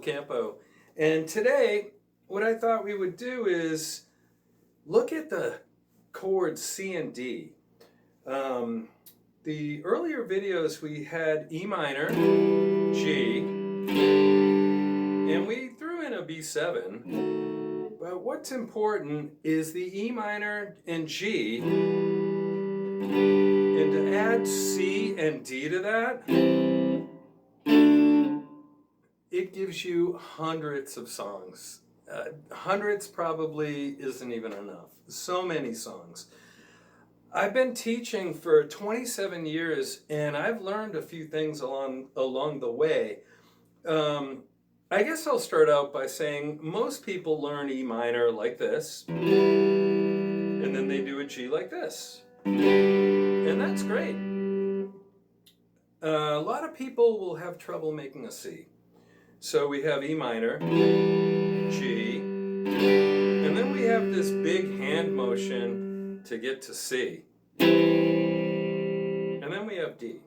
Campo, and today what I thought we would do is look at the chords C and D. The earlier videos we had E minor, G, and we threw in a B7, but what's important is the E minor and G, and to add C and D to that, it gives you hundreds of songs. Hundreds probably isn't even enough. So many songs. I've been teaching for 27 years and I've learned a few things along the way. I guess I'll start out by saying most people learn E minor like this, and then they do a G like this. And that's great. A lot of people will have trouble making a C. So we have E minor, G, and then we have this big hand motion to get to C. And then we have D.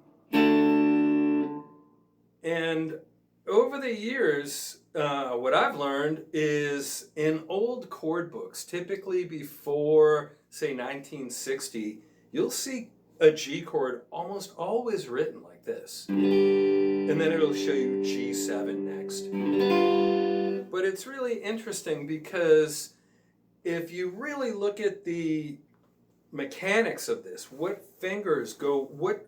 And over the years, what I've learned is in old chord books, typically before, say, 1960, you'll see a G chord almost always written like this. And then it'll show you G7 next. But it's really interesting because if you really look at the mechanics of this, what fingers go where,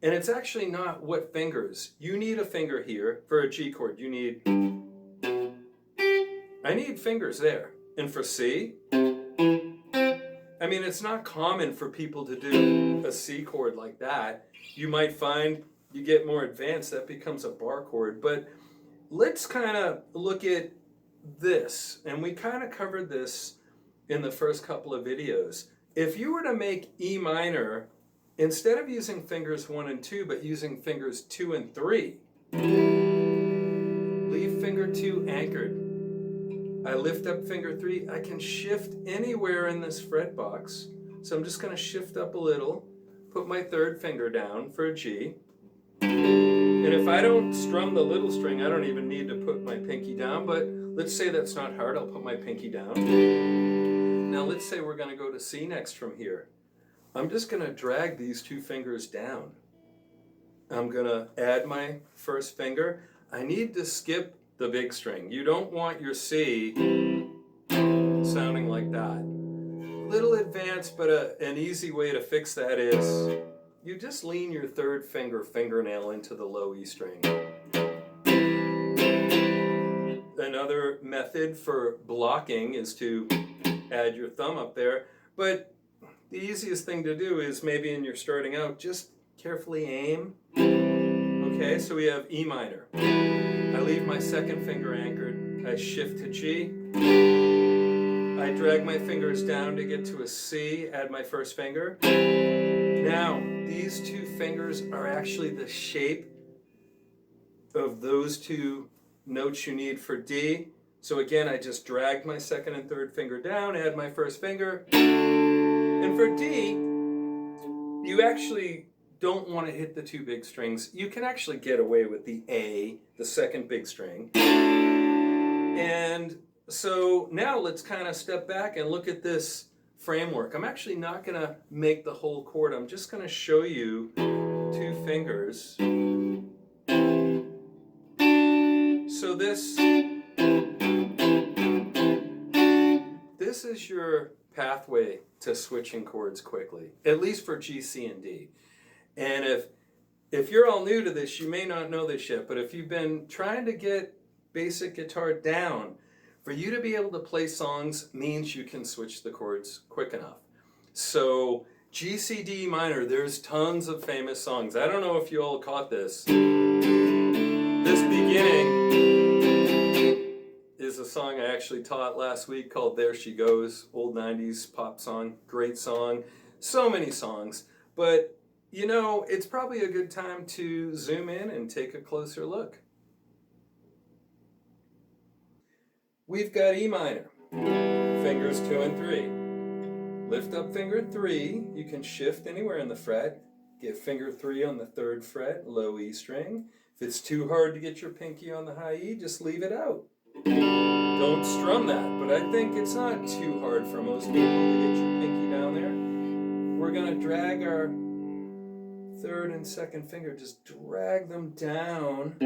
and it's actually not what fingers. You need a finger here for a G chord. I need fingers there. And for C, I mean, it's not common for people to do a C chord like that. You might find you get more advanced, that becomes a bar chord. But let's kind of look at this. And we kind of covered this in the first couple of videos. If you were to make E minor, instead of using fingers 1 and 2, but using fingers 2 and 3, leave finger 2 anchored. I lift up finger 3, I can shift anywhere in this fret box. So I'm just going to shift up a little, put my third finger down for a G. And if I don't strum the little string, I don't even need to put my pinky down, but let's say that's not hard, I'll put my pinky down. Now let's say we're going to go to C next from here. I'm just going to drag these 2 fingers down. I'm going to add my first finger. I need to skip the big string. You don't want your C sounding like that. Little advanced, but an easy way to fix that is you just lean your third fingernail into the low E string. Another method for blocking is to add your thumb up there, but the easiest thing to do is maybe when you're starting out, just carefully aim. Okay, so we have E minor. I leave my second finger anchored. I shift to G. I drag my fingers down to get to a C, add my first finger. Now, these 2 fingers are actually the shape of those 2 notes you need for D. So again, I just dragged my second and third finger down, add my first finger. And for D, you actually don't want to hit the 2 big strings. You can actually get away with the A, the second big string. And so now let's kind of step back and look at this framework. I'm actually not going to make the whole chord. I'm just going to show you 2 fingers. So this is your pathway to switching chords quickly, at least for G, C, and D. And if you're all new to this, you may not know this yet, but if you've been trying to get basic guitar down, for you to be able to play songs means you can switch the chords quick enough. So G, C, D minor, there's tons of famous songs. I don't know if you all caught this. This beginning is a song I actually taught last week called There She Goes, old 90s pop song, great song, so many songs. But you know, it's probably a good time to zoom in and take a closer look. We've got E minor, fingers 2 and 3. Lift up finger 3, you can shift anywhere in the fret. Get finger 3 on the 3rd fret, low E string. If it's too hard to get your pinky on the high E, just leave it out. Don't strum that, but I think it's not too hard for most people to get your pinky down there. We're going to drag our third and second finger, just drag them down.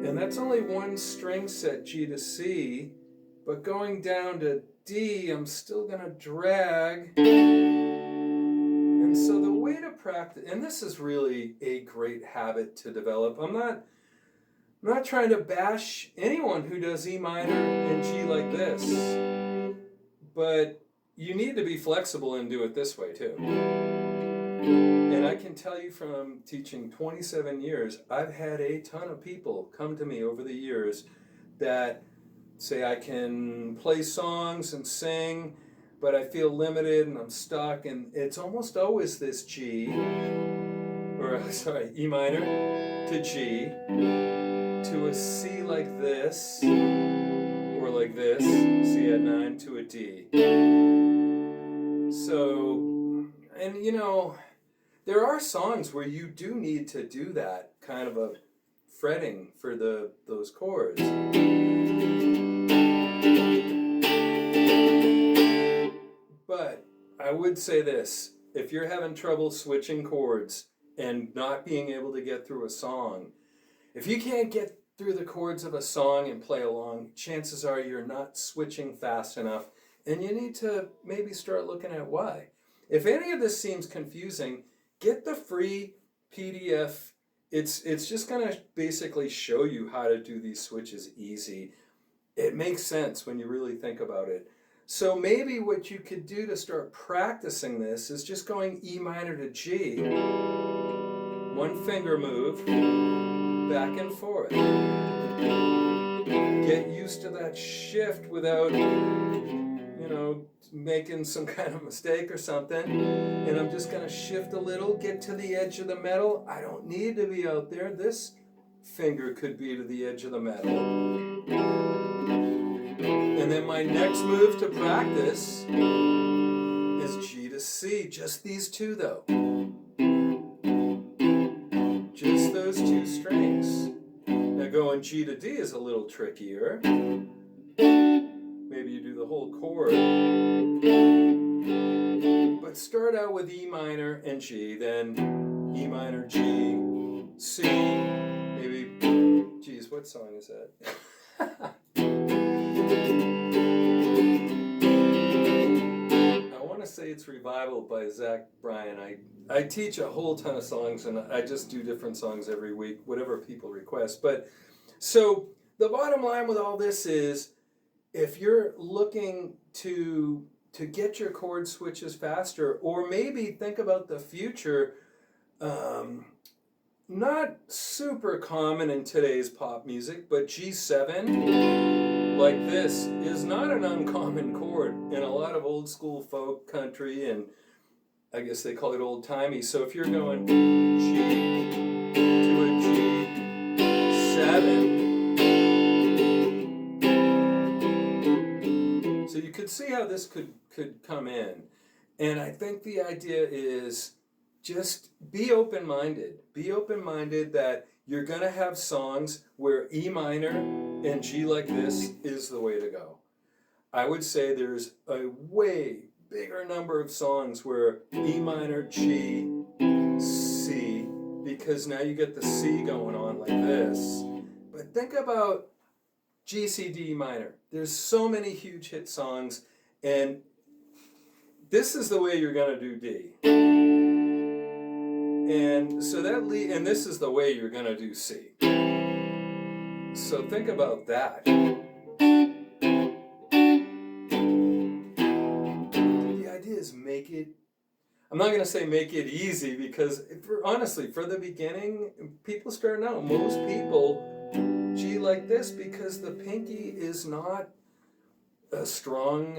And that's only one string set, G to C, but going down to D, I'm still going to drag. And so the way to practice, and this is really a great habit to develop. I'm not trying to bash anyone who does E minor and G like this, but you need to be flexible and do it this way too. And I can tell you from teaching 27 years, I've had a ton of people come to me over the years that say I can play songs and sing, but I feel limited and I'm stuck, and it's almost always this G, or sorry, E minor to G, to a C like this, or like this, C at 9 to a D. So, and you know, there are songs where you do need to do that kind of a fretting for those chords. But I would say this, if you're having trouble switching chords and not being able to get through a song, if you can't get through the chords of a song and play along, chances are you're not switching fast enough, and you need to maybe start looking at why. If any of this seems confusing, get the free PDF. It's just going to basically show you how to do these switches easy. It makes sense when you really think about it. So maybe what you could do to start practicing this is just going E minor to G, one finger move, back and forth. Get used to that shift without, you know, making some kind of mistake or something. And I'm just going to shift a little, get to the edge of the metal. I don't need to be out there. This finger could be to the edge of the metal. And then my next move to practice is G to C. Just these two though. Just those two strings. Now going G to D is a little trickier. Maybe you do the whole chord. But start out with E minor and G, then E minor, G, C, maybe, geez, what song is that? I want to say it's Revival by Zach Bryan. I teach a whole ton of songs, and I just do different songs every week, whatever people request. But so the bottom line with all this is, if you're looking to get your chord switches faster, or maybe think about the future, not super common in today's pop music, but G7, like this, is not an uncommon chord in a lot of old school folk country, and I guess they call it old timey. So if you're going G to a G7, so you could see how this could come in. And I think the idea is just be open-minded. Be open-minded that you're going to have songs where E minor and G like this is the way to go. I would say there's a way bigger number of songs where E minor, G, C, because now you get the C going on like this. But think about G, C, D minor. There's so many huge hit songs, and this is the way you're going to do D. And so and this is the way you're going to do C. So think about that. The idea is make it, I'm not going to say make it easy, because honestly, for the beginning, people starting out, most people G like this because the pinky is not a strong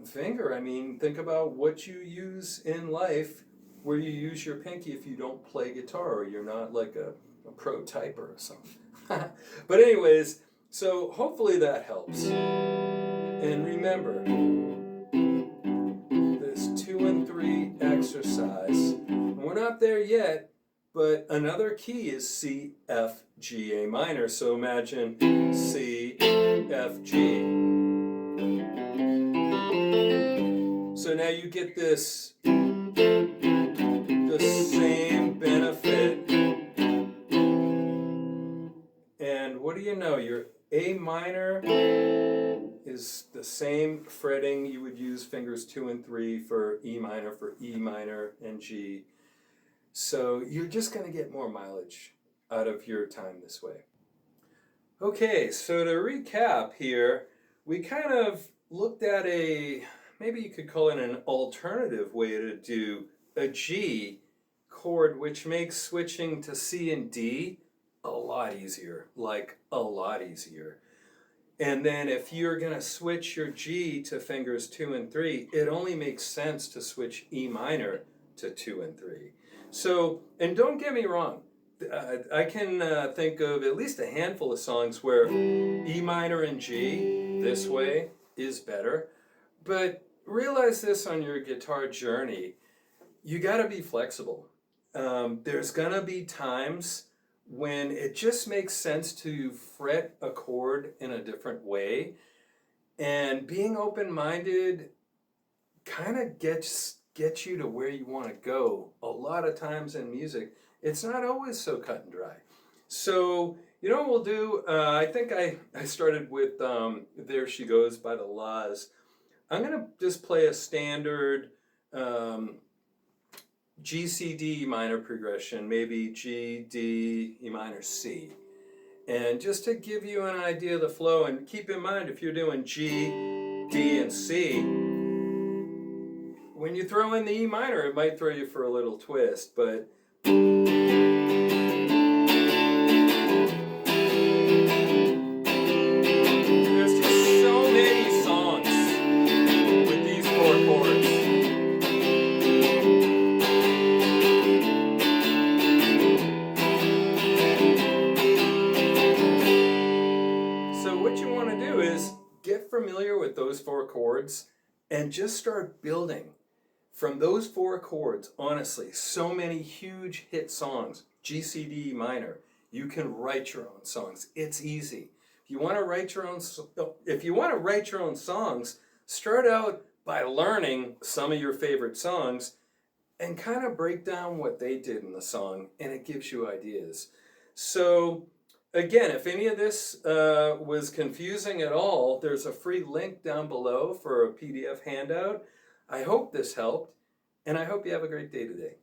finger. I mean, think about what you use in life where you use your pinky if you don't play guitar, or you're not like a pro typer or something. But anyways, so hopefully that helps. And remember, this 2 and 3 exercise, we're not there yet, But another key is C, F, G, A minor. So imagine C, F, G. So now you get the same benefit. And what do you know? Your A minor is the same fretting you would use fingers 2 and 3 for E minor, and G. So you're just going to get more mileage out of your time this way. Okay, so to recap here, we kind of looked at maybe you could call it an alternative way to do a G chord, which makes switching to C and D a lot easier, like a lot easier. And then if you're going to switch your G to fingers 2 and 3, it only makes sense to switch E minor to 2 and 3. So, and don't get me wrong, I can think of at least a handful of songs where E minor and G this way is better. But realize this on your guitar journey, you got to be flexible. There's going to be times when it just makes sense to fret a chord in a different way. And being open-minded kind of gets you to where you want to go. A lot of times in music, it's not always so cut and dry. So, you know what we'll do? I think I started with There She Goes by the Laws. I'm going to just play a standard G, C, D, E minor progression, maybe G, D, E minor, C. And just to give you an idea of the flow, and keep in mind if you're doing G, D, and C, when you throw in the E minor, it might throw you for a little twist, but there's just so many songs with these 4 chords. So what you want to do is get familiar with those 4 chords and just start building. From those 4 chords, honestly, so many huge hit songs, G, C, D, E minor, you can write your own songs. It's easy. If you want to write your own songs, start out by learning some of your favorite songs and kind of break down what they did in the song, and it gives you ideas. So again, if any of this was confusing at all, there's a free link down below for a PDF handout. I hope this helped, and I hope you have a great day today.